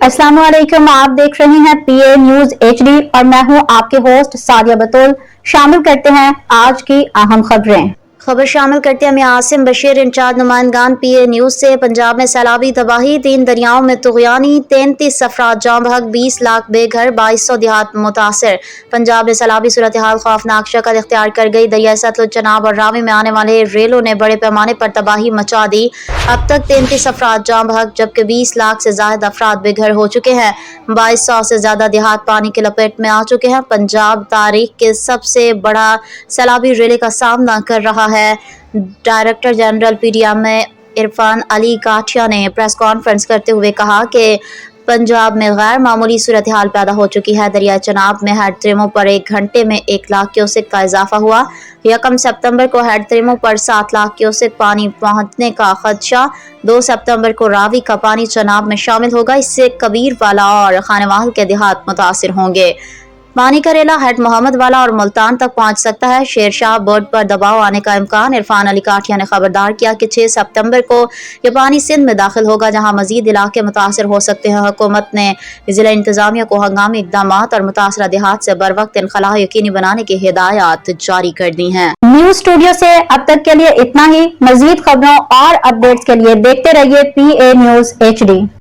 अस्सलाम वालेकुम, आप देख रहे हैं पीए न्यूज एचडी और मैं हूं आपके होस्ट सादिया बतूल। शामिल करते हैं आज की अहम खबर शामिल करते हैं। मैं आसिम बशीर इंचार्ज नुमाइंदगान पीए न्यूज से। पंजाब में सैलाबी तबाही, 3 दरियाओं में तुगयानी, 33 अफराद जाँ बहक, 20 लाख बेघर, 2200 देहात मुतासर। पंजाब में सैलाबी सूरत हाल खौफनाक शक्ल इख्तियार कर गई। दरिया सतलुज, चनाब और रावी में आने वाले रेलों ने बड़े पैमाने पर तबाही मचा दी। अब तक 33 अफराद जाँ बहक जबकि 20 लाख से ज्यादा अफराद बेघर हो चुके हैं। 2200 से ज्यादा देहात पानी की लपेट में आ चुके हैं। पंजाब तारीख के सबसे बड़ा सैलाबी रेले का सामना कर रहा है। Director general PDMA Irfan Ali Kathia ने प्रेस कॉन्फ्रेंस करते हुए कहा कि पंजाब में गैर मामूली सूरत हाल पैदा हो चुकी है। दरिया चनाब में हेड त्रिमो पर 1 घंटे में 1 लाख क्यूसेक का इजाफा हुआ। 1 सितंबर को हेड त्रिमो पर 7 लाख क्यूसेक पानी पहुंचने का खदशा। 2 सितंबर को रावी का पानी चनाब में शामिल होगा। इससे कबीरवाला और खानेवाल के देहात मुतासिर होंगे। पानी का रेला हेड मोहम्मद वाला और मुल्तान तक पहुंच सकता है। शेरशाह बर्ड पर दबाव आने का इम्कान। इरफान अली काठिया ने खबरदार किया कि 6 सितंबर को यह पानी सिंध में दाखिल होगा, जहां मजीद इलाके मुतासर हो सकते हैं। हुकूमत ने जिला इंतजामिया को हंगामी इकदाम और मुतासरा देहात से बर वक्त इनखला यकीनी बनाने की हिदायत जारी कर दी हैं। न्यूज स्टूडियो से अब तक के लिए इतना ही। मजीद खबरों और अपडेट्स के लिए देखते रहिए पीए न्यूज एचडी।